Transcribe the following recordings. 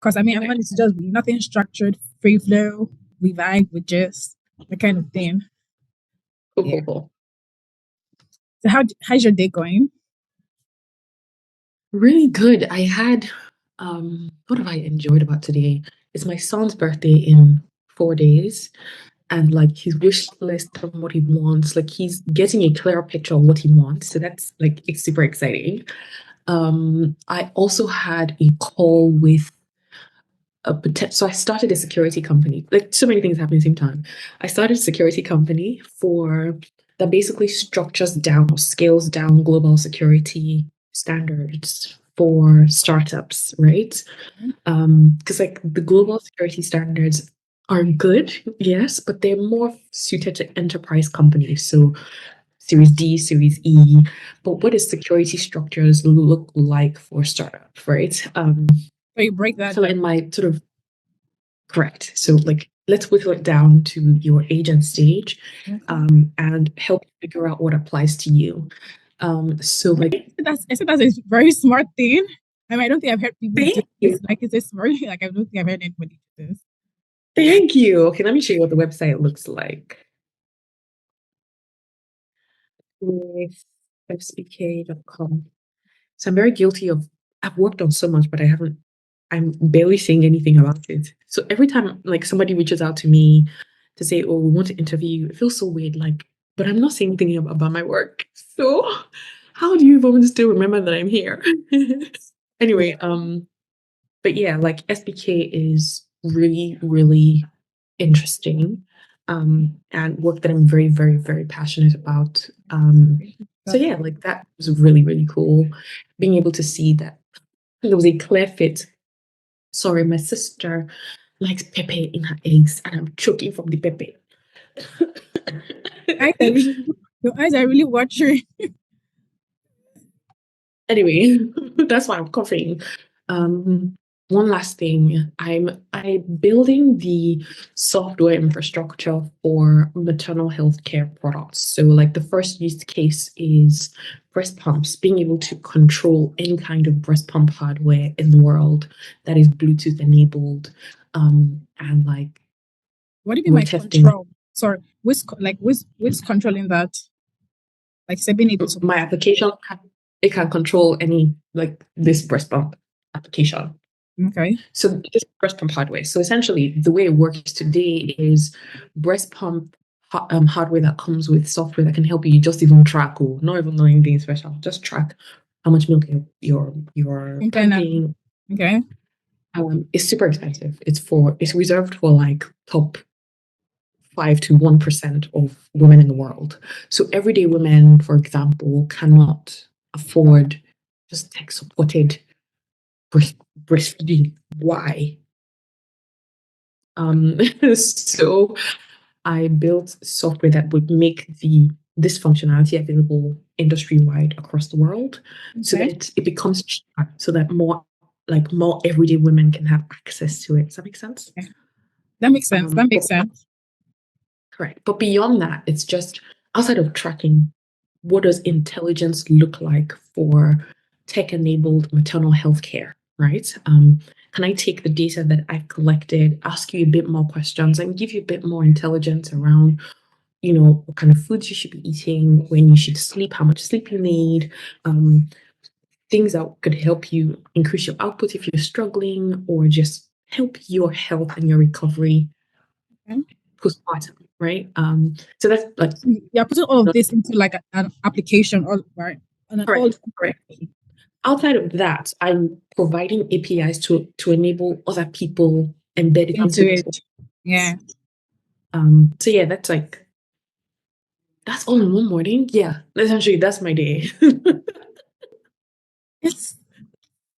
Because I Okay. want it to just be nothing structured, free flow, we vibe, we just the kind of thing. Cool, Yeah. cool, cool. So how's your day going? Really good. I had what have I enjoyed about today? It's my son's birthday in 4 days, and like his wish list of what he wants, like he's getting a clearer picture of what he wants. So that's like it's super exciting. I also had a call with a potential. So I started a security company. Like so many things happening at the same time. I started a security company for that basically structures down or scales down global security standards for startups, right? Because like the global security standards are good, yes, but they're more suited to enterprise companies. So Series D, Series E. But what does security structures look like for startups, right? So you break that So down. in my sort of correct. So like let's whittle it down to your age and stage, and help you figure out what applies to you. So like I said that's a very smart thing. I don't think I've heard people do thank this. you. Like it's a smart like I don't think I've heard anybody do this. Thank you. Okay, let me show you what the website looks like. With fbk.com. So I'm very guilty of I've worked on so much, but I'm barely saying anything about it. So every time like somebody reaches out to me to say, oh, we want to interview you, it feels so weird, like, but I'm not saying anything about my work. So how do you even still remember that I'm here? Anyway, but yeah, like SBK is really, really interesting. And work that I'm very, very, very passionate about. So yeah, like that was really, really cool. Being able to see that there was a clear fit. Sorry, my sister likes pepper in her eggs, and I'm choking from the pepper. Eyes are really, your eyes are really watering. Anyway, that's why I'm coughing. One last thing, I'm building the software infrastructure for maternal health care products. So, like the first use case is breast pumps, being able to control any kind of breast pump hardware in the world that is Bluetooth enabled. And like What do you mean we're by testing control? Sorry, which controlling that? Like say being able to my application, it can control any like this breast pump application. okay. So just breast pump hardware. So essentially, the way it works today is breast pump hardware that comes with software that can help you just even track or not even know anything special, just track how much milk you're Internal. pumping. Okay. It's super expensive. It's reserved for like top 5 to 1% of women in the world. So everyday women, for example, cannot afford just tech supported breastfeeding. Why? So I built software that would make this functionality available industry wide across the world, so Okay. that it becomes cheaper, so that more everyday women can have access to it. Does that make sense? Okay. That makes sense. That makes But sense. correct. But beyond that, it's just outside of tracking, what does intelligence look like for tech-enabled maternal health care, right? Can I take the data that I've collected, ask you a bit more questions, and give you a bit more intelligence around, what kind of foods you should be eating, when you should sleep, how much sleep you need, um, things that could help you increase your output if you're struggling, or just help your health and your recovery Okay. postpartum, right? So that's like So you're putting all of this into like an application, all right? And an all correct, correct. Outside of that, I'm providing APIs to enable other people embedded into into this. it. Yeah. So yeah, that's all in one morning. Yeah, essentially that's my day. It's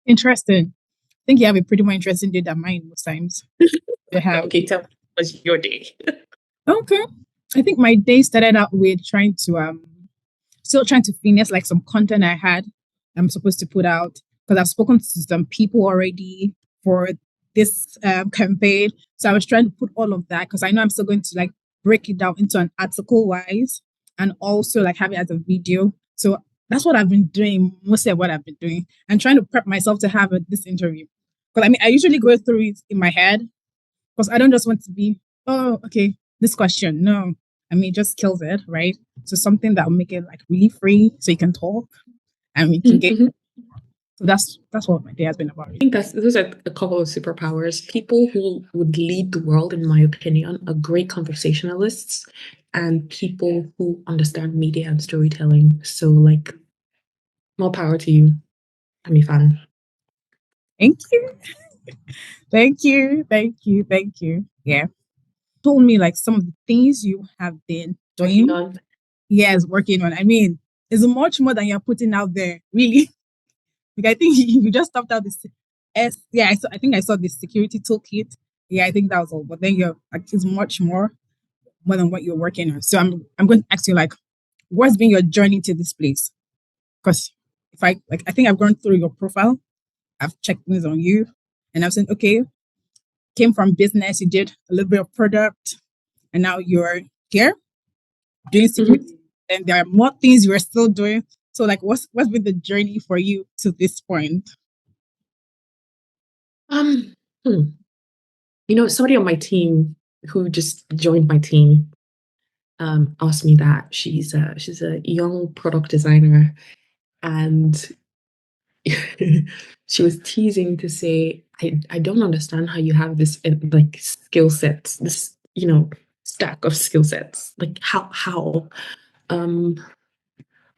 interesting. I think you have a pretty more interesting day than mine most times. You have Okay, tell me what's your day. okay. I think my day started out with trying to still trying to finish like some content I had I'm supposed to put out because I've spoken to some people already for this campaign. So I was trying to put all of that because I know I'm still going to like break it down into an article wise and also like have it as a video. So that's what I've been doing, mostly of what I've been doing and trying to prep myself to have this interview. Because I mean, I usually go through it in my head because I don't just want to be, oh, okay, this question. No, I mean, it just kills it, right? So something that will make it like really free, so you can talk and we can get. Mhm. So that's what my day has been about. I think those are a couple of superpowers. People who would lead the world, in my opinion, are great conversationalists and people who understand media and storytelling. So, like, more power to you. I'm a fan. Thank you, thank you, thank you, thank you. Yeah, told me like some of the things you have been Working doing. on. Yes, working on. I mean, it's much more than you're putting out there, really. Like I think you just stopped out this. Yeah, I think I saw the security toolkit. Yeah, I think that was all. But then you're like, it's much more than what you're working on. So I'm going to ask you like, what's been your journey to this place? Because if I like, I think I've gone through your profile. I've checked things on you, and I've said, okay, came from business. You did a little bit of product, and now you're here doing security. Mhm. And there are more things you're still doing. So like, what's been the journey for you to this point? Um, hmm. Somebody on my team who just joined my team asked me that. She's a young product designer, and she was teasing to say, I don't understand how you have this like skill sets, this, stack of skill sets. Like how? Um,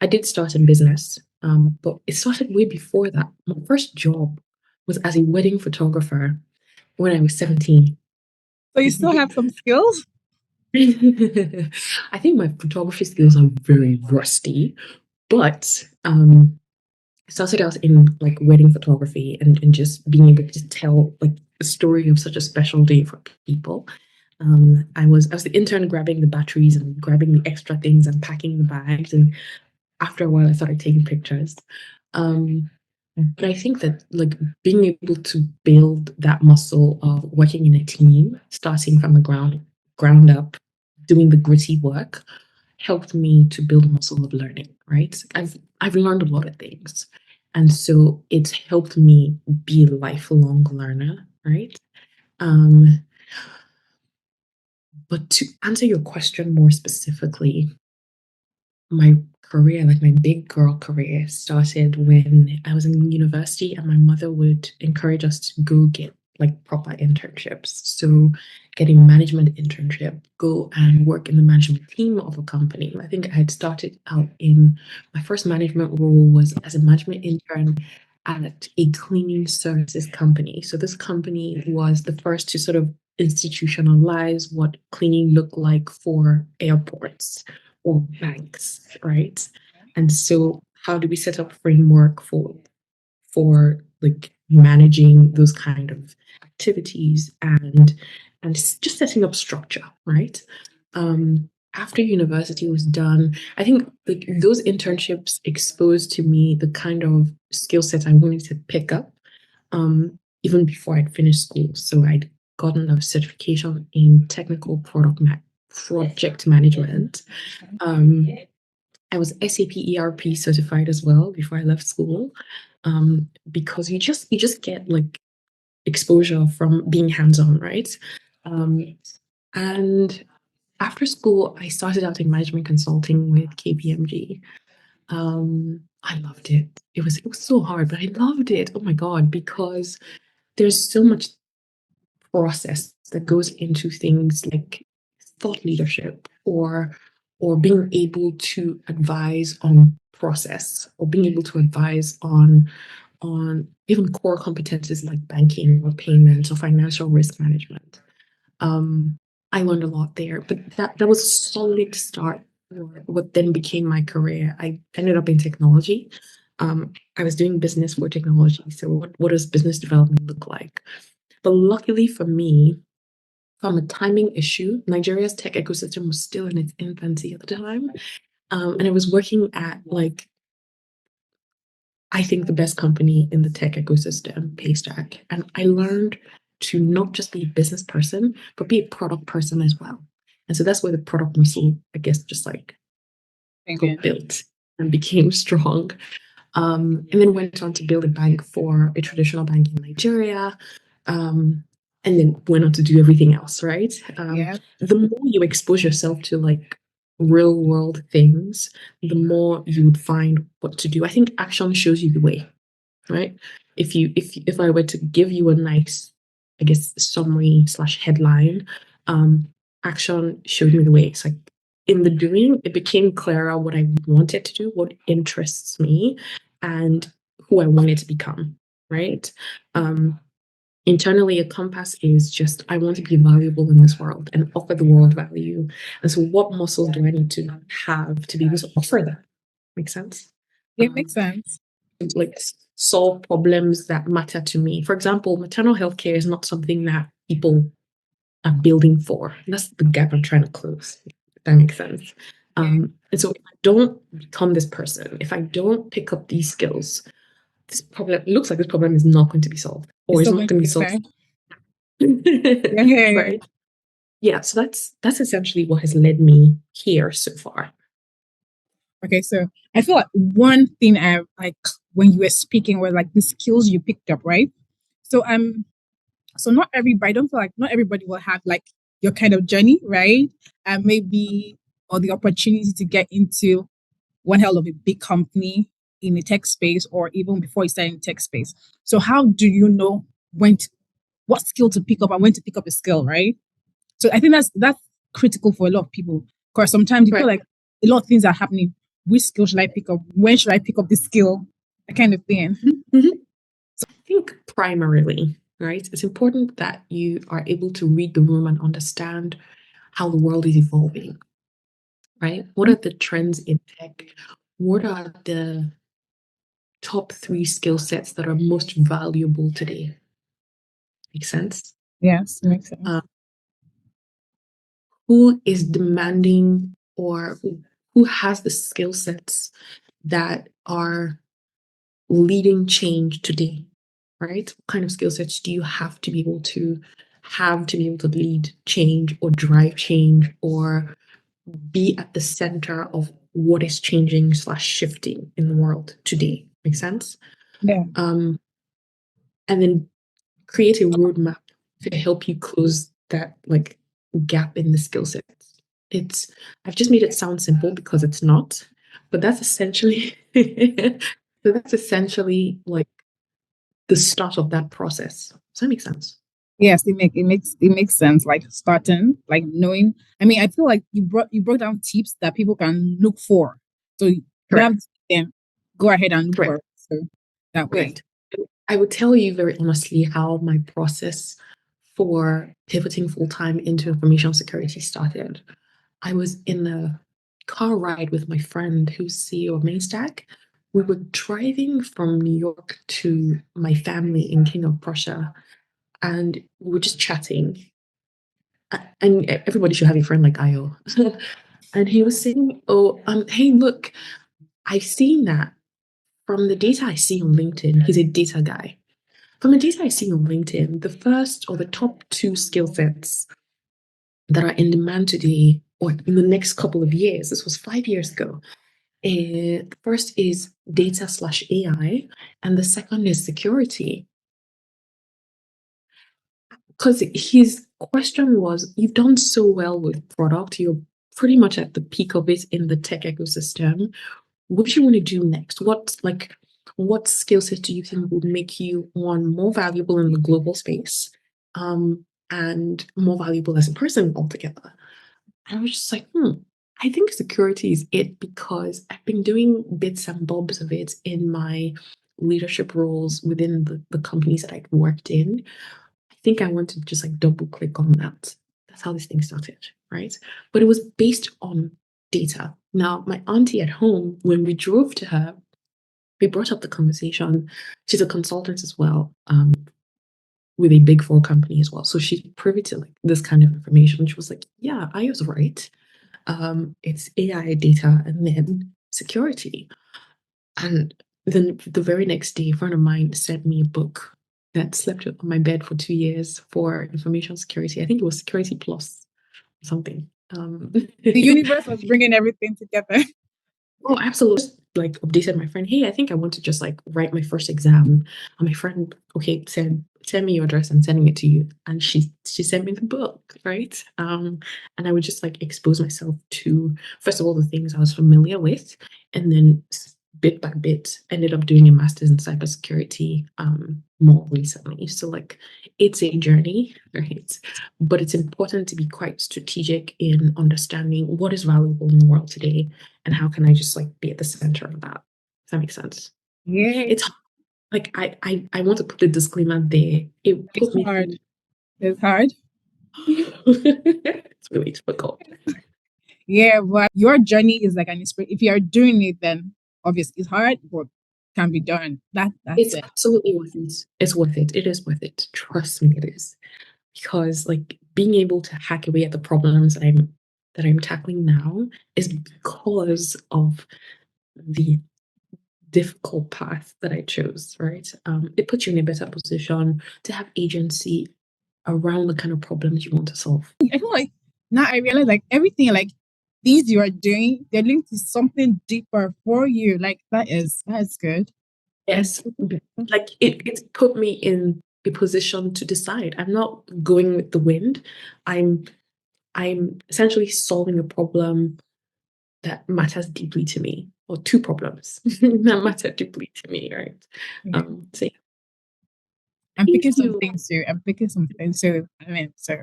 I did start in business, but it started way before that. My first job was as a wedding photographer when I was 17. So you still have some skills? I think my photography skills are very rusty, but I started out in like wedding photography and just being able to tell like the story of such a special day for people. I was the intern grabbing the batteries and grabbing the extra things and packing the bags, and after a while I started taking pictures. Um, but I think that like being able to build that muscle of working in a team, starting from the ground up, doing the gritty work, helped me to build a muscle of learning, right? I've learned a lot of things. And so it's helped me be a lifelong learner, right? Um, but to answer your question more specifically, my career, like my big girl career, started when I was in university, and my mother would encourage us to go get like proper internships. So, getting management internship, go and work in the management team of a company. I think I had started out in my first management role was as a management intern at a cleaning services company. So, this company was the first to sort of institutionalize what cleaning looked like for airports or banks, right? And so how do we set up framework for like managing those kind of activities and just setting up structure, right? After university was done, I think like those internships exposed to me the kind of skill set I wanted to pick up even before I'd finished school. So I'd gotten a certification in technical project management. um, I was SAP ERP certified as well before I left school, because you just get like exposure from being hands-on, right? Um, and after school, I started out in management consulting with KPMG. I loved it. It was so hard, but I loved it. Oh my God, because there's so much process that goes into things like thought leadership or being able to advise on process or being able to advise on even core competencies like banking or payments or financial risk management. um, I learned a lot there, but that was a solid start for what then became my career. I ended up in technology. I was doing business for technology, so what does business development look like? But luckily for me, from a timing issue, Nigeria's tech ecosystem was still in its infancy at the time. And I was working at like, I think the best company in the tech ecosystem, Paystack. And I learned to not just be a business person, but be a product person as well. And so that's where the product muscle, I guess, just like Thank you. got built and became strong. and then went on to build a bank for a traditional bank in Nigeria, and then went on to do everything else, right? Yeah. The more you expose yourself to like real world things, the more you would find what to do. I think action shows you the way, right? If I were to give you a nice, I guess, summary slash headline, action showed me the way. It's like in the doing, it became clearer what I wanted to do, what interests me, and who I wanted to become, right? Internally, a compass is just I want to be valuable in this world and offer the world value. And so, what muscles do I need to have to be able to offer that? Make sense? It makes sense. Like solve problems that matter to me. For example, maternal health care is not something that people are building for. That's the gap I'm trying to close. If that makes sense. Yeah. And so if I don't become this person, if I don't pick up these skills, this problem it looks like this problem is not going to be solved, It's or it's still not going to going to be be solved. okay. Yeah, yeah, yeah. Right. Yeah. So that's essentially what has led me here so far. Okay, so I feel like one thing I like when you were speaking was like the skills you picked up, right? So so not everybody, I don't feel like not everybody will have like your kind of journey, right? And maybe or the opportunity to get into one hell of a big company in the tech space or even before you start in tech space. So how do you know what skill to pick up and when to pick up a skill, right? So I think that's critical for a lot of people. Because sometimes you feel Right. like a lot of things are happening. Which skill should I pick up? When should I pick up this skill? That kind of thing. Mm-hmm. So I think primarily, right, it's important that you are able to read the room and understand how the world is evolving, right? What are the trends in tech? What are the top 3 skill sets that are most valuable today? Make sense? Yes, makes sense. Uh, who is demanding or who has the skill sets that are leading change today, right? What kind of skill sets do you have to be able to lead change or drive change or be at the center of what is changing slash shifting in the world today? Make sense? Yeah. Um, and then create a roadmap to help you close that like gap in the skill sets. It's I've just made it sound simple because it's not, but that's essentially like the start of that process. Does that make sense? Yes, it makes sense. Like starting, like knowing. I mean, I feel like you broke down tips that people can look for. So you don't have Correct. to then go ahead and look for Correct. it. So that way. Correct. I would tell you very honestly how my process for pivoting full time into information security started. I was in a car ride with my friend who's CEO of Mainstack. We were driving from New York to my family in King of Prussia, and we were just chatting. And everybody should have a friend like Io. And he was saying, "Oh, hey, look, I've seen that from the data I see on LinkedIn." He's a data guy. From the data I see on LinkedIn, the first or the top 2 skill sets that are in demand today or in the next couple of years, this was 5 years ago. The first is data slash AI, and the second is security. Because his question was, you've done so well with product, you're pretty much at the peak of it in the tech ecosystem. What do you want to do next? What skill set do you think would make you one more valuable in the global space, and more valuable as a person altogether? And I was just like, I think security is it because I've been doing bits and bobs of it in my leadership roles within the companies that I've worked in. I think I want to just like double click on that. That's how this thing started, right? But it was based on data. Now, my auntie at home, when we drove to her, we brought up the conversation. She's a consultant as well, with a big four company as well. So she's privy to like this kind of information. She was like, yeah, I was right. It's AI data and then security. And then the very next day, a friend of mine sent me a book that slept on my bed for 2 years for information security. I think it was Security Plus or something. The universe was bringing everything together. Oh, absolutely. like updated my friend, hey, I think I want to just like write my first exam. And my friend, okay, said, send me your address, I'm sending it to you. And she sent me the book, right? And I would just like expose myself to, first of all, the things I was familiar with, and then bit by bit ended up doing a master's in cybersecurity more recently. So like it's a journey, right? But it's important to be quite strategic in understanding what is valuable in the world today and how can I just like be at the center of that. Does that make sense? Yeah, It's like I want to put the disclaimer there. It it's put me hard. through. It's hard. It's really difficult. Yeah, but your journey is like an inspiration. If you are doing it, then obviously it's hard, but can be done. That's It's it. absolutely worth it. It's worth it. It is worth it. Trust me, it is. Because like being able to hack away at the problems that I'm tackling now is because of the difficult path that I chose, right? It puts you in a better position to have agency around the kind of problems you want to solve. I feel like now I realize like everything like things you are doing, they're linked to something deeper for you. Like that is good. That's Yes, like it's put me in a position to decide. I'm not going with the wind. I'm I'm essentially solving a problem that matters deeply to me, or two problems that matter deeply to me, right? yeah. So yeah, I'm thank picking some you. things too. I'm picking some things too. I mean, so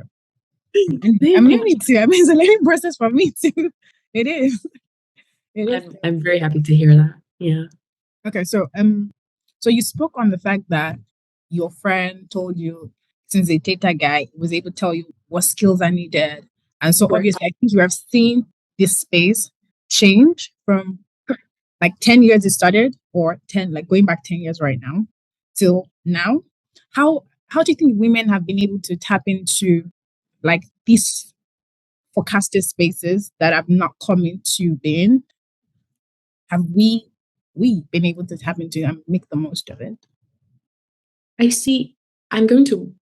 I'm Same here. learning too. I mean, it's a learning process for me too. It is. It is. I'm very happy to hear that. Yeah. Okay, so you spoke on the fact that your friend told you since a data guy was able to tell you what skills are needed. And so Correct. obviously I think you have seen this space change from like 10 years it started or 10 like going back 10 years right now till now. How do you think women have been able to tap into like these forecasted spaces that have not come into being? Have we been able to tap into and make the most of it? I see. I'm going to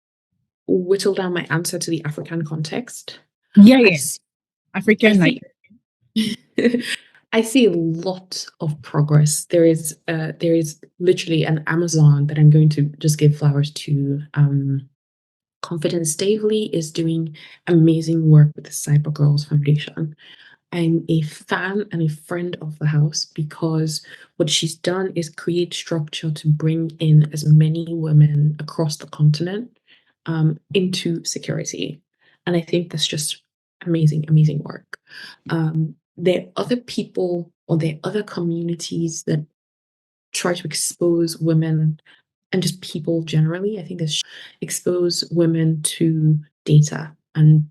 whittle down my answer to the African context. Yeah, I yeah. see. I African, like, see. I see a lot of progress. There is literally an Amazon that I'm going to just give flowers to. Confidence Davely is doing amazing work with the Cyber Girls Foundation. I'm a fan and a friend of the house because what she's done is create structure to bring in as many women across the continent into security. And I think that's just amazing, amazing work. There are other people or there are other communities that try to expose women and just people generally. I think this expose women to data and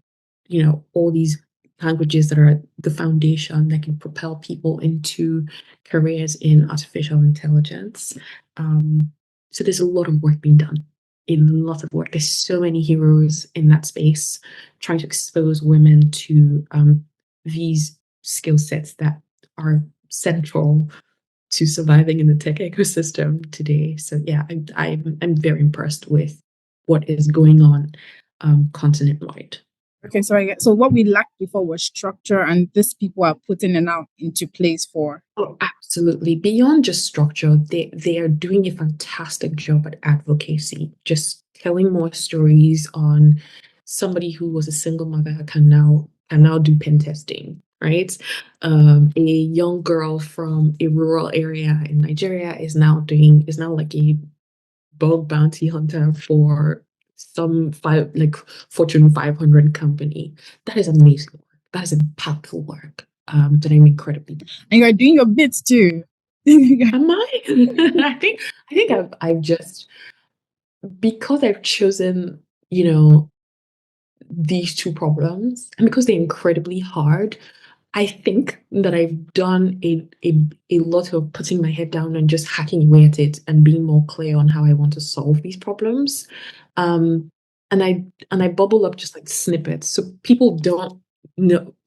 all these languages that are the foundation that can propel people into careers in artificial intelligence. Um, so there's a lot of work being done. A lot of work. There's so many heroes in that space trying to expose women to these skill sets that are central to surviving in the tech ecosystem today. So yeah, I'm very impressed with what is going on continent wide. okay, so I get so what we lacked before was structure, and these people are putting it now into place for. Oh, absolutely. Beyond just structure, they are doing a fantastic job at advocacy, just telling more stories on somebody who was a single mother can now do pen testing, right? A young girl from a rural area in Nigeria is now like a bug bounty hunter for some Fortune 500 company. That is amazing work. That is impactful work. That I'm incredibly. And you're doing your bits too. Am I? I think I've just, because I've chosen, these two problems, and because they're incredibly hard, I think that I've done a lot of putting my head down and just hacking away at it and being more clear on how I want to solve these problems. Um, and I bubble up just like snippets, so people don't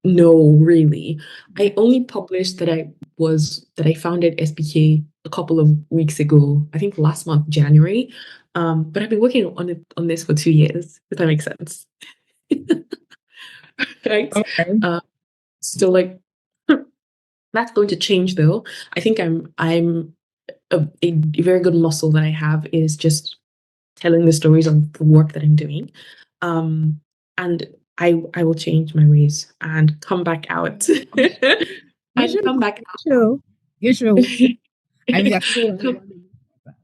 know really. I only published that I founded SBK a couple of weeks ago. I think last month, January. But I've been working on this for 2 years. If that makes sense, right? Okay. So like That's going to change though. I think I'm a very good muscle that I have is just telling the stories of the work that I'm doing. And I will change my ways and come back out. You And should. come back You should. You should. I mean, there's people who out. want to be like that.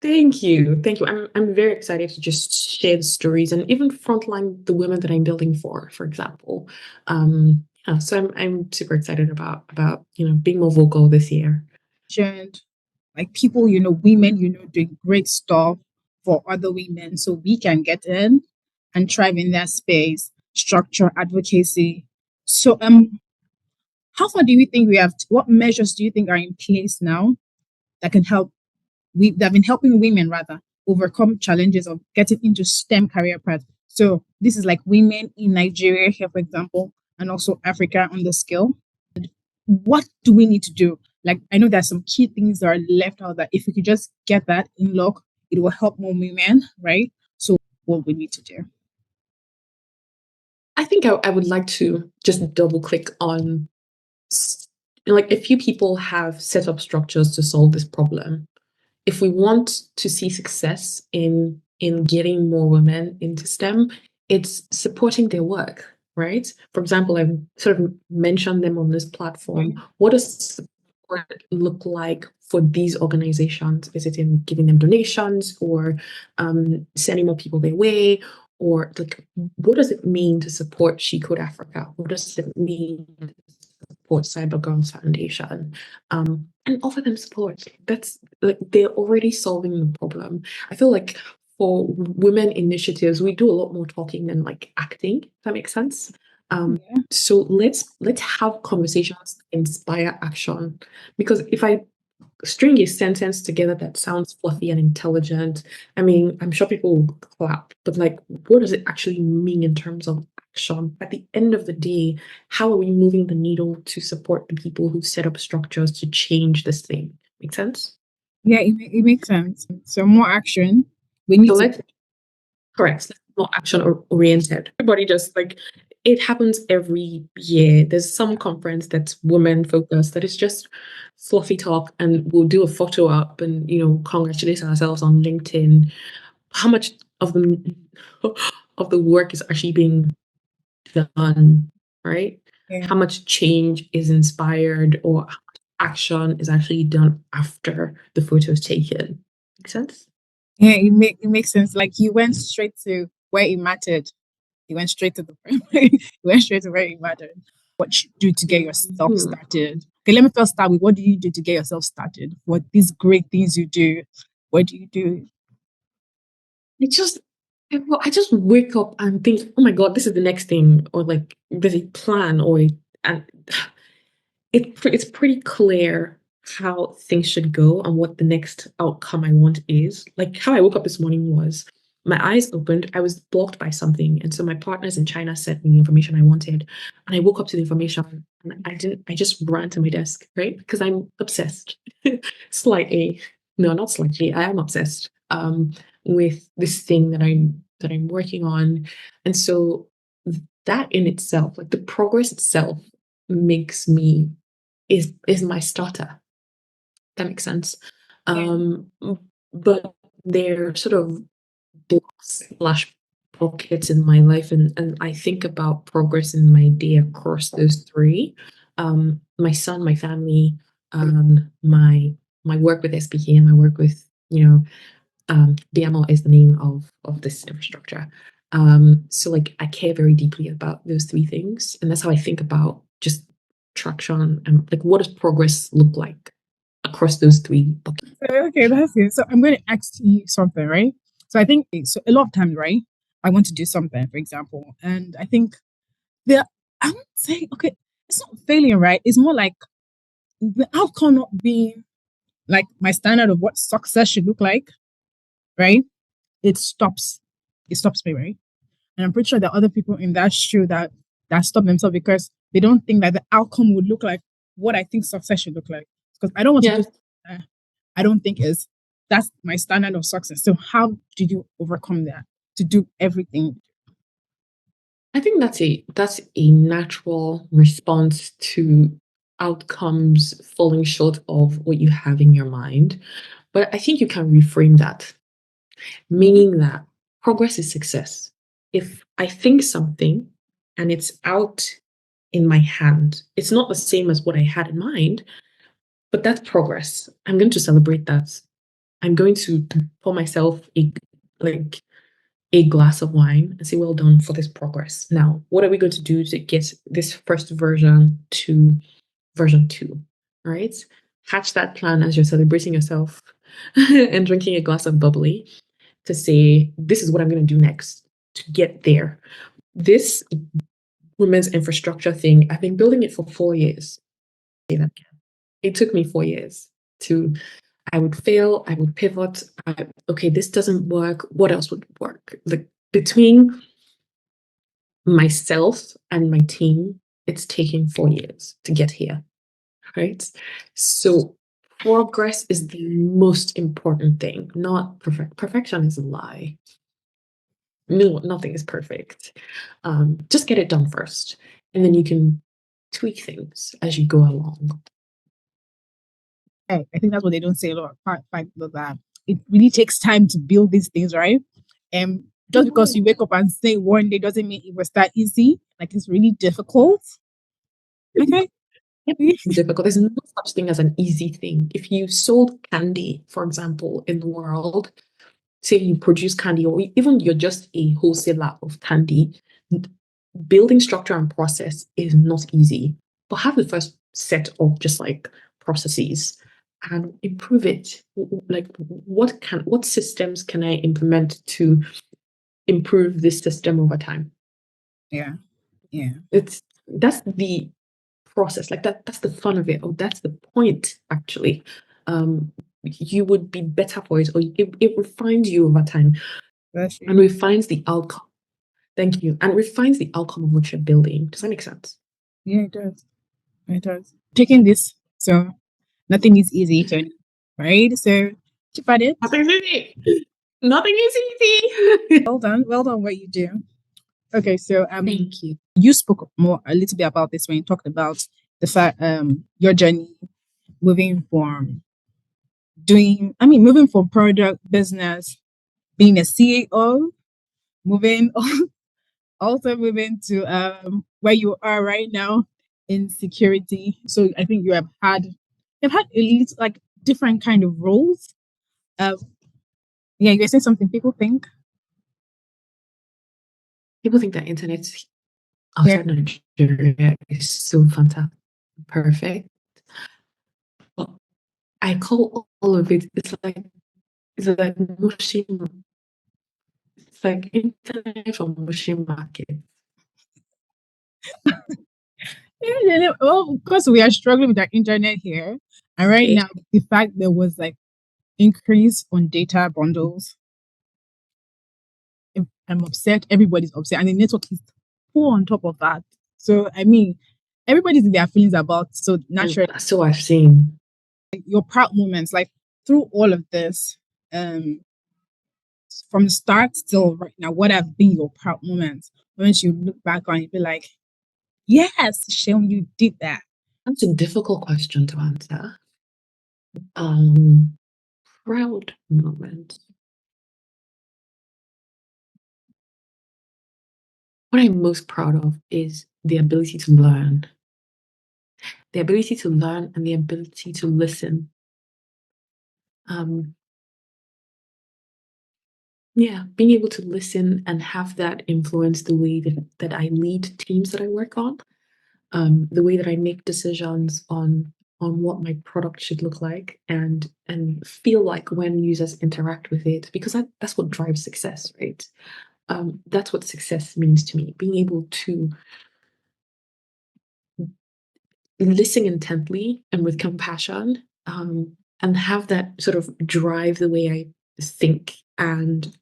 Thank you. Thank you. I'm very excited to just share the stories and even frontline the women that I'm building for example. Yeah, so I'm super excited about being more vocal this year. Mentioned, like people, women, doing great stuff for other women, so we can get in and thrive in that space, structure, advocacy. So, how far do you think we have? What measures do you think are in place now that can help? We that have been helping women rather overcome challenges of getting into STEM career paths. So this is like women in Nigeria here, for example, and also Africa on the scale. What do we need to do? Like I know there's some key things that are left out that if we could just get that in lock, it will help more women, right? So what we need to do. I think I would like to just double click on like a few people have set up structures to solve this problem. If we want to see success in getting more women into STEM, it's supporting their work, right? For example, I've sort of mentioned them on this platform. Right? What does support look like for these organizations? Is it in giving them donations or sending more people their way? Or like, what does it mean to support She Code Africa? What does it mean to support Cyber Girls Foundation? And offer them support. That's like they're already solving the problem. I feel like for women initiatives, we do a lot more talking than like acting, if that makes sense. Yeah. So let's have conversations that inspire action. Because if I string a sentence together that sounds fluffy and intelligent, I mean, I'm sure people will clap, but like, what does it actually mean in terms of action? At the end of the day, how are we moving the needle to support the people who set up structures to change this thing? Make sense? Yeah, it makes sense. So more action. We need So to let's correct, more action oriented. Everybody just like it happens every year. There's some conference that's women focused that is just fluffy talk, and we'll do a photo up and congratulate ourselves on LinkedIn. How much of the of the work is actually being done, right? yeah. How much change is inspired or how much action is actually done after the photo is taken? Make sense? Yeah, it makes sense. Like you went straight to where it mattered. You went straight to the you went straight to where it mattered. What you do to get yourself Hmm. started. Okay, let me first start with what do you do to get yourself started? What these great things you do? What do you do? I just I just wake up and think, oh my God, this is the next thing, or like there's a plan, and it's pretty clear how things should go and what the next outcome I want is. Like how I woke up this morning was my eyes opened, I was blocked by something, and so my partners in China sent me the information I wanted, and I woke up to the information, and I just ran to my desk, right? Because I'm obsessed, slightly, no, not slightly, I am obsessed with this thing that I'm working on, and so that in itself, like the progress itself, makes me is my starter. That makes sense. Yeah. Um, but they're sort of blocks slash pockets in my life, and I think about progress in my day across those three. My son, my family, my work with SPK, and my work with BMO is the name of this infrastructure. So like I care very deeply about those three things, and that's how I think about just traction and like what does progress look like across those three buckets. So, okay, that's it. So I'm going to ask you something, right? So I think so a lot of times, right? I want to do something, for example, and I think the I would say, okay, it's not failing, right? It's more like the outcome not being like my standard of what success should look like, right? It stops. It stops me, right? And I'm pretty sure there are other people in that shoe that stop themselves because they don't think that the outcome would look like what I think success should look like. Because I don't want to Yeah, do uh, I don't think is that's my standard of success. So how do you overcome that to do everything? I think that's a natural response to outcomes falling short of what you have in your mind. But I think you can reframe that, meaning that progress is success. If I think something and it's out in my hand, it's not the same as what I had in mind, but that's progress. I'm going to celebrate that. I'm going to pour myself like a glass of wine and say, well done for this progress. Now, what are we going to do to get this first version to version 2, right? Hatch that plan as you're celebrating yourself and drinking a glass of bubbly to say, this is what I'm going to do next to get there. This women's infrastructure thing, I've been building it for 4 years. It took me 4 years to, I would fail, I would pivot. Okay, this doesn't work. What else would work? Like between myself and my team, it's taking 4 years to get here, right? So progress is the most important thing, not perfect. Perfection is a lie. No, nothing is perfect. Just get it done first, and then you can tweak things as you go along. I think that's what they don't say a lot. Like that, it really takes time to build these things, right? And just because you wake up and say one day doesn't mean it was that easy. Like it's really difficult. Okay. Difficult. There's no such thing as an easy thing. If you sold candy, for example, in the world, say you produce candy, or even you're just a wholesaler of candy, building structure and process is not easy. But have the first set of just like processes and improve it. Like what systems can I implement to improve this system over time? Yeah. Yeah. That's the process. Like that's the fun of it. Oh, that's the point, actually. You would be better for it, or it refines you over time and refines the outcome. Thank you. And refines the outcome of what you're building. Does that make sense? Yeah, it does. It does. Taking this, so nothing is easy, Tony. Right? So keep at it. Nothing's easy. Nothing is easy. Well done. Well done what you do. Okay, so Thank you. you spoke a little bit about this when you talked about the fact your journey moving from moving from product business, being a CEO, moving also moving to where you are right now in security. So I think you've had a little, like different kind of roles. Yeah, you're saying something people think. People think that internet outside Nigeria is so fantastic, perfect. But I call all of it, it's like mushing, it's like internet from mushing market. Yeah, well, because we are struggling with our internet here, and right now the fact there was like increase on data bundles, I'm upset. Everybody's upset, and the network is poor on top of that. So I mean, everybody's in their feelings about. So naturally, So I've seen your proud moments, like through all of this, from the start till right now, what have been your proud moments? Once you look back on it, be like, yes, Seun, you did that. that's a difficult question to answer. Proud moment. What I'm most proud of is the ability to learn. The ability to learn and the ability to listen. Yeah, being able to listen and have that influence the way that I lead teams that I work on, the way that I make decisions on what my product should look like and feel like when users interact with it, because that's what drives success, right? That's what success means to me. Being able to listen intently and with compassion, and have that sort of drive the way I think and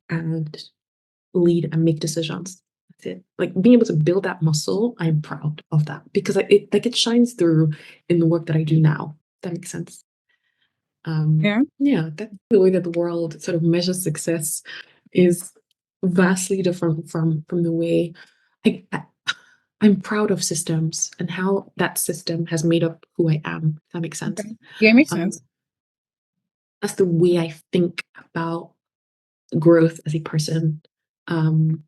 lead and make decisions. That's it. Like being able to build that muscle, I'm proud of that because it shines through in the work that I do now. That makes sense. Yeah, that's the way that the world sort of measures success is vastly different from the way I I'm proud of systems and how that system has made up who I am. If that makes sense. Okay. Yeah, it makes Um, sense. that's the way I think about growth as a person. Um,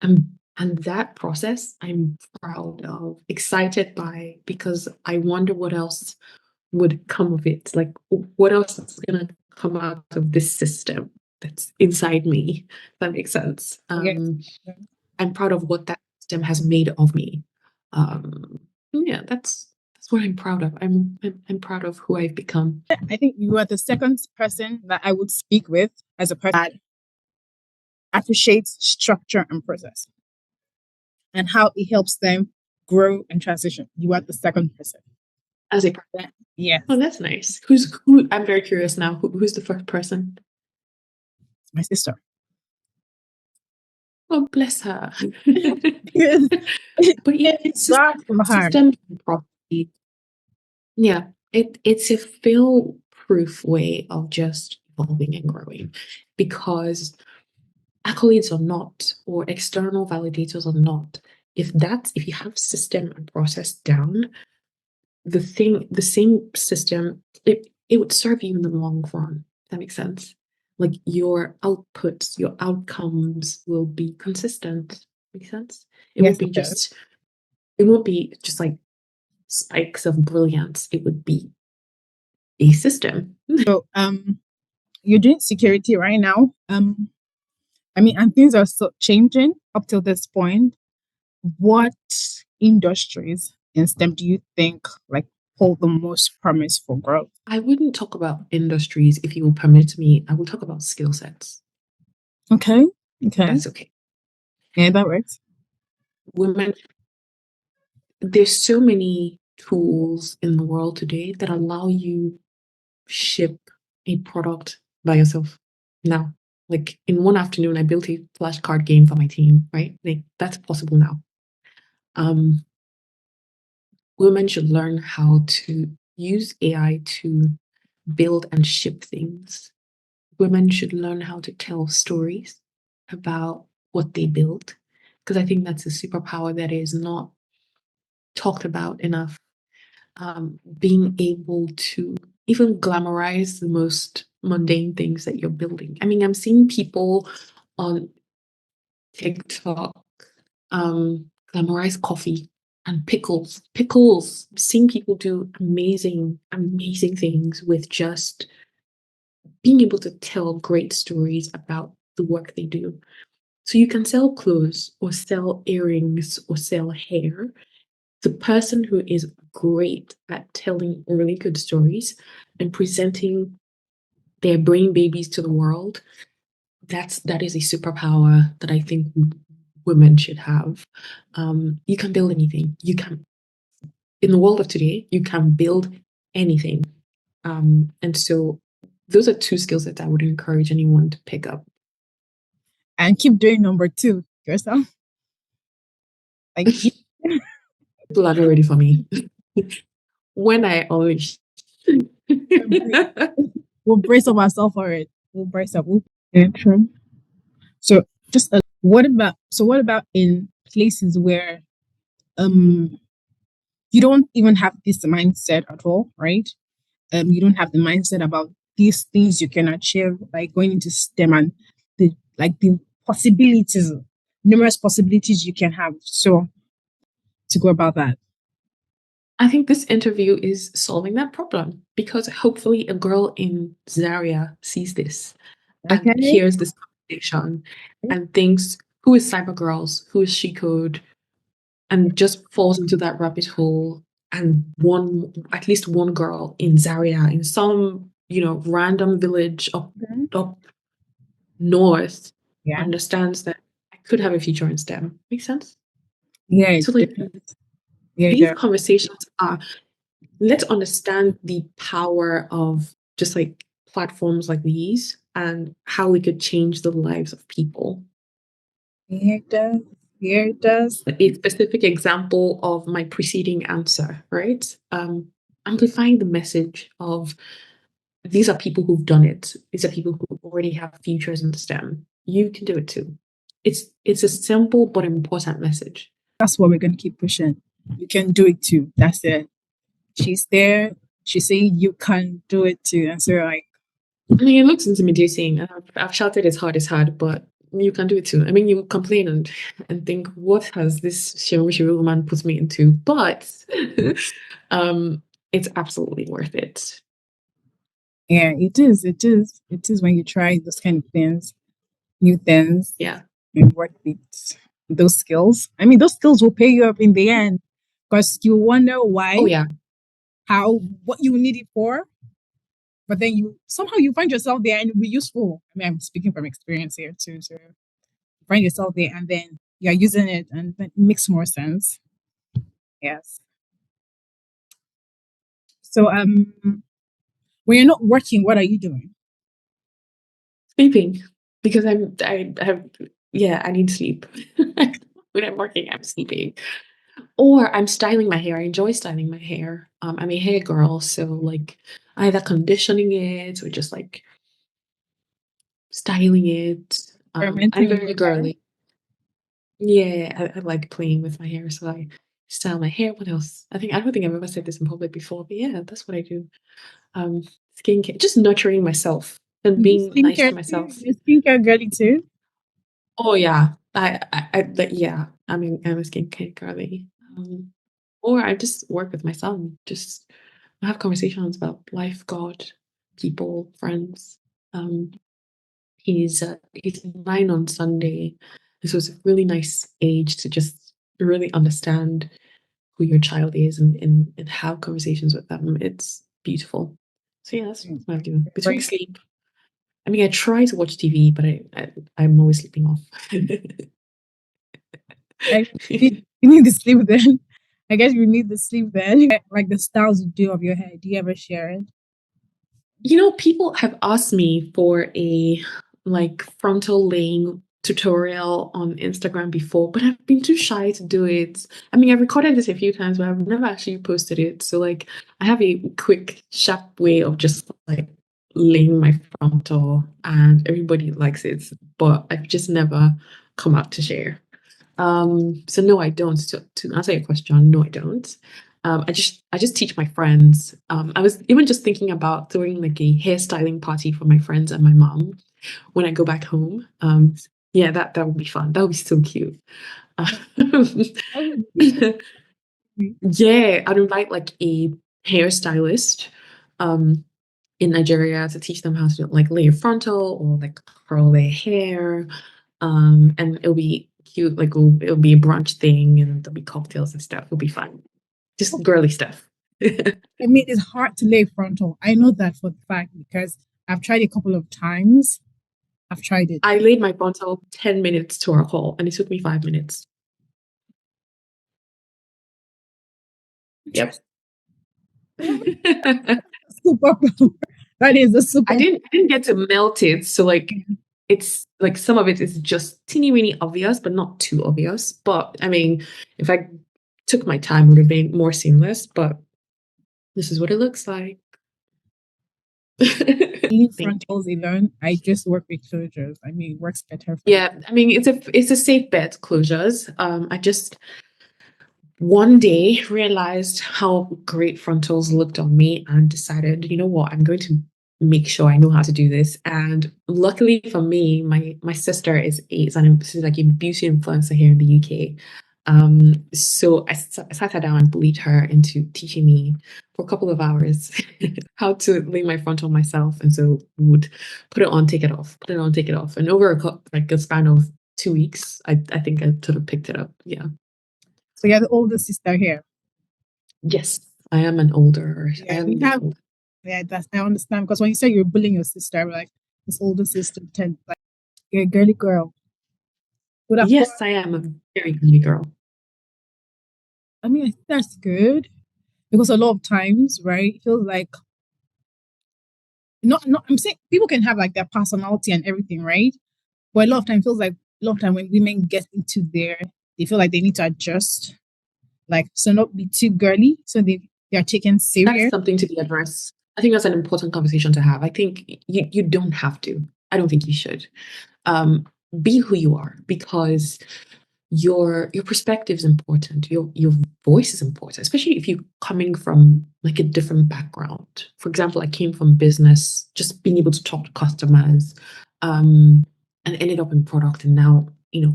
and that process I'm proud of, excited by, because I wonder what else would come of it. Like, what else is going to come out of this system that's inside me? If that makes sense. Yes. I'm proud of what that system has made of me. Yeah, that's what I'm proud of. I'm proud of who I've become. I think you are the second person that I would speak with as a person that appreciates structure and process and how it helps them grow and transition. You are the second person. As a person. Yes, Oh, that's nice. Who? I'm very curious now. Who's the first person? my sister. Oh, bless her. Yes. But yeah, It's God from her. system property. Yeah, it's a feel proof way of just evolving and growing, because accolades or not, or external validators or not, if you have system and process down, the same system, it would serve you in the long run. That makes sense. Like your outputs, your outcomes will be consistent. Make sense? It Yes, won't it be does. just it won't be just like spikes of brilliance. It would be a system. So, you're doing security right now. I mean, and things are still changing up till this point. What industries in STEM do you think like hold the most promise for growth? I wouldn't talk about industries if you will permit me. I will talk about skill sets. Okay. Okay. That's okay. Yeah, that works. Women, there's so many tools in the world today that allow you ship a product by yourself now. Like in one afternoon, I built a flashcard game for my team, right? Like that's possible now. Um, Women should learn how to use AI to build and ship things. Women should learn how to tell stories about what they build, because I think that's a superpower that is not talked about enough. Being able to even glamorize the most mundane things that you're building. I mean, I'm seeing people on TikTok glamorize coffee and pickles. Pickles. I'm seeing people do amazing, amazing things with just being able to tell great stories about the work they do. So you can sell clothes or sell earrings or sell hair. The person who is great at telling really good stories and presenting their brain babies to the world, that is a superpower that I think women should have. You can build anything. You can, in the world of today, you can build anything. And so those are two skills that I would encourage anyone to pick up. And keep doing number two yourself. Like People are not ready for me. When I unleash. we'll brace up ourselves for it. We'll brace up. Yeah, true. So just what about in places where um you don't even have this mindset at all, right? You don't have the mindset about these things you can achieve by going into STEM and the possibilities, numerous possibilities you can have. So to go about that. I think this interview is solving that problem, because hopefully a girl in Zaria sees this and Okay. hears this conversation and thinks, who is Cyber Girls? Who is She Code? And just falls into that rabbit hole. And at least one girl in Zaria, in some, random village Mhm. up north, Yeah. understands that I could have a future in STEM. Makes sense? Yeah. So like Yeah. these Yeah. conversations are, let's understand the power of just like platforms like these and how we could change the lives of people. Here it does. Here it does. A specific example of my preceding answer, right? Amplifying the message of, these are people who've done it. These are people who already have futures in STEM. You can do it too. It's a simple but important message. That's what we're going to keep pushing. You can do it too. That's it. She's there. She's saying you can do it too. And so like, I mean, it looks intimidating. I've shouted as hard, but you can do it too. I mean, you complain and think, what has this Seun Runsewe woman put me into? But it's absolutely worth it. yeah, it is. It is. It is when you try those kind of things, new things, Yeah. and work with those skills. I mean, those skills will pay you up in the end because you wonder Oh, why, yeah. how, what you need it for. But then you somehow you find yourself there and it'll be useful. I mean, I'm speaking from experience here too. So you find yourself there and then you're using it and it makes more sense. Yes. So when you're not working, what are you doing? Sleeping. Because I have, yeah, I need sleep. When I'm working, I'm sleeping. Or I'm styling my hair. I enjoy styling my hair. I'm a hair girl, so like either conditioning it or just like styling it. I'm Experimenting with very your hair? girly. Yeah, I like playing with my hair, so I style my hair. What else? I don't think I've ever said this in public before, but yeah, that's what I do. Um, skincare, just nurturing myself and You do being nice skincare to too? myself. You're skincare girly too? Oh yeah, like, yeah. I mean, I'm a skincare girly. Or I just work with my son. Just have conversations about life, God, people, friends. Um, he's 9 on Sunday. This was a really nice age to just really understand who your child is and have conversations with them. It's beautiful. So yeah, that's what I'm doing. Between Right. sleep. I mean, I try to watch TV, but I'm always sleeping off. I, you need the sleep then. I guess you need the sleep then. Like the styles you do of your hair. Do you ever share it? You know, people have asked me for a like frontal laying tutorial on Instagram before, but I've been too shy to do it. I mean, I've recorded this a few times, but I've never actually posted it. So like I have a quick, sharp way of just like laying my frontal and everybody likes it, but I've just never come out to share. So no, I don't. To answer your question, no, I don't. I just teach my friends. I was even just thinking about throwing like a hairstyling party for my friends and my mom when I go back home. Yeah, that would be fun. That would be so cute. That would be. Yeah, I'd invite like a hairstylist um in Nigeria to teach them how to like lay a frontal or like curl their hair. And it'll be cute, like it'll be a brunch thing and there'll be cocktails and stuff. It'll be fun. Just girly stuff. I mean, it's hard to lay frontal. I know that for the fact because I've tried a couple of times. I've tried it. I laid my frontal 10 minutes to our call and it took me 5 minutes. Yep. Interesting. Super. That is a super. I didn't get to melt it, so like it's like some of it is just teeny weeny obvious, but not too obvious. But I mean, if I took my time, it would have been more seamless. But this is what it looks like. In Thank you. frontals alone, I just work with closures. I mean, it works better for me. Yeah, I mean it's a safe bet, closures. I just one day realized how great frontals looked on me and decided, you know what, I'm going to make sure I know how to do this. And luckily for me, my sister she's like a beauty influencer here in the UK. So I sat her down and bullied her into teaching me for a couple of hours how to lay my frontal myself. And so would put it on, take it off, put it on, take it off. And over like a span of 2 weeks, I think I sort of picked it up. Yeah. So you're the older sister here. Yes, I am an older. I Yeah, am we the have. older. Yeah, that's I understand because when you say you're bullying your sister, I'm like this older sister, tend like you're a girly girl. Would have thought. Yes, I am a very girly girl. I mean, I think that's good because a lot of times, right, it feels like not. I'm saying people can have like their personality and everything, right? But a lot of time feels like a lot of time when women get into there, they feel like they need to adjust, like so not be too girly, so they are taken That is serious. something to be addressed. I think that's an important conversation to have. I think you don't have to. I don't think you should. Um, be who you are because your perspective is important. Your voice is important, especially if you're coming from like a different background. For example, I came from business, just being able to talk to customers, and ended up in product, and now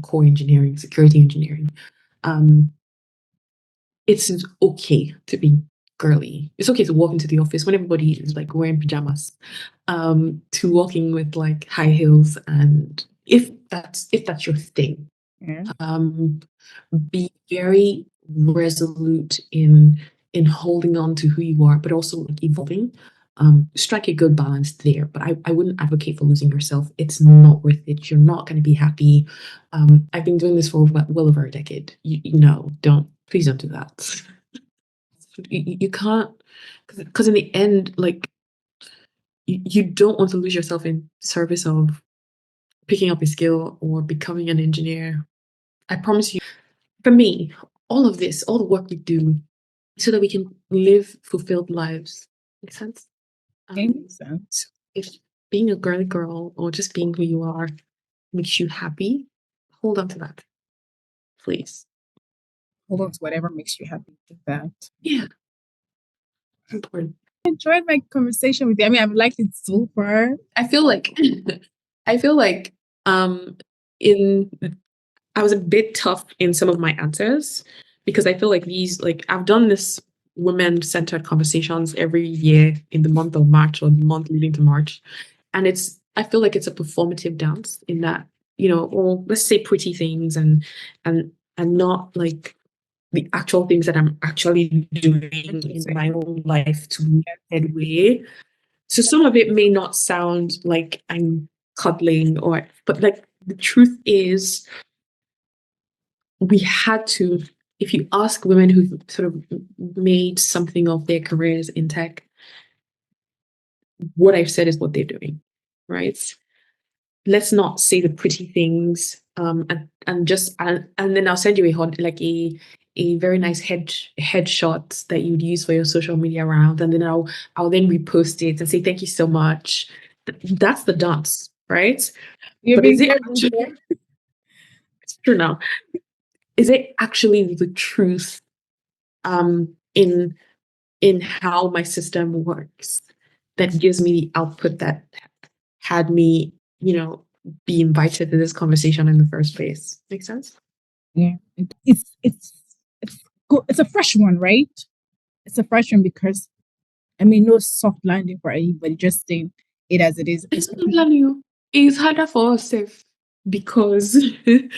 core engineering, security engineering. Um, it's okay to be girly. It's okay to walk into the office when everybody is like wearing pajamas, to walking with like high heels, and if that's your thing, Yeah. be very resolute in holding on to who you are, but also like evolving. Strike a good balance there, but I wouldn't advocate for losing yourself. It's not worth it. You're not going to be happy. I've been doing this for well over a decade. Please don't do that. You can't, because in the end, like you don't want to lose yourself in service of picking up a skill or becoming an engineer. I promise you, for me, all of this, all the work we do, so that we can live fulfilled lives. Makes sense? Makes sense. So if being a girly girl or just being who you are makes you happy, hold on to that, please. Hold on to whatever makes you happy with that. Yeah, it's important. I enjoyed my conversation with you. I mean, I've liked it so far. I feel like um in I was a bit tough in some of my answers because I feel like I've done this women-centered conversations every year in the month of March or the month leading to March. And I feel like it's a performative dance in that, or let's say pretty things and not like the actual things that I'm actually doing in my own life to move headway. So some of it may not sound like I'm cuddling but like the truth is we had to, if you ask women who've sort of made something of their careers in tech, what I've said is what they're doing, right? Let's not say the pretty things, and then I'll send you a very nice headshot that you'd use for your social media round, and then I'll then repost it and say thank you so much. That's the dance, right? You're But is being it good with actually, it's true now? Is it actually the truth, in how my system works that gives me the output that had me, be invited to this conversation in the first place? Make sense? Yeah, it's good. It's a fresh one, right? It's a fresh one because I mean, no soft landing for anybody. Just saying it as it is. It's not plan you. It's harder for us safe because then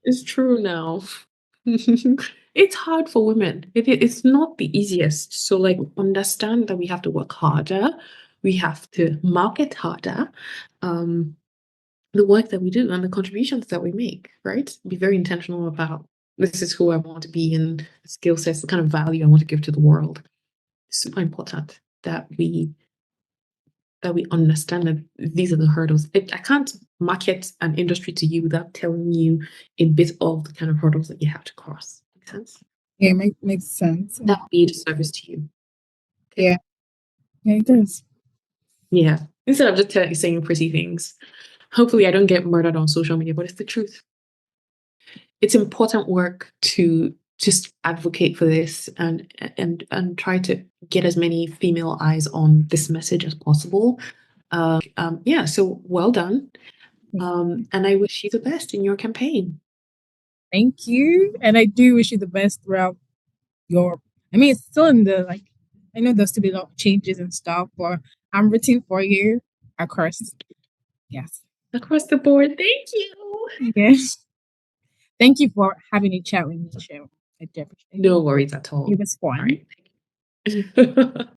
it's true now. It's hard for women. It's not the easiest. So like understand that we have to work harder. We have to market harder. Um, the work that we do and the contributions that we make, right? Be very intentional about this is who I want to be and the skill sets, the kind of value I want to give to the world. It's super important that we understand that these are the hurdles. I can't market an industry to you without telling you a bit of the kind of hurdles that you have to cross. Make sense? Yeah, makes sense. That would be a disservice to you. Okay? Yeah, yeah, it does. Yeah. Instead of just saying pretty things. Hopefully I don't get murdered on social media, but it's the truth. It's important work to just advocate for this and try to get as many female eyes on this message as possible. Yeah, so well done. And I wish you the best in your campaign. Thank you, and I do wish you the best throughout your. I mean, it's still in the like. I know there's still be a lot of changes and stuff, but I'm rooting for you. Of course, yes, Across the board. Thank you. yes. Thank you for having a chat with me, Cheryl. I do appreciate it. No worries at all. It was All fun. right.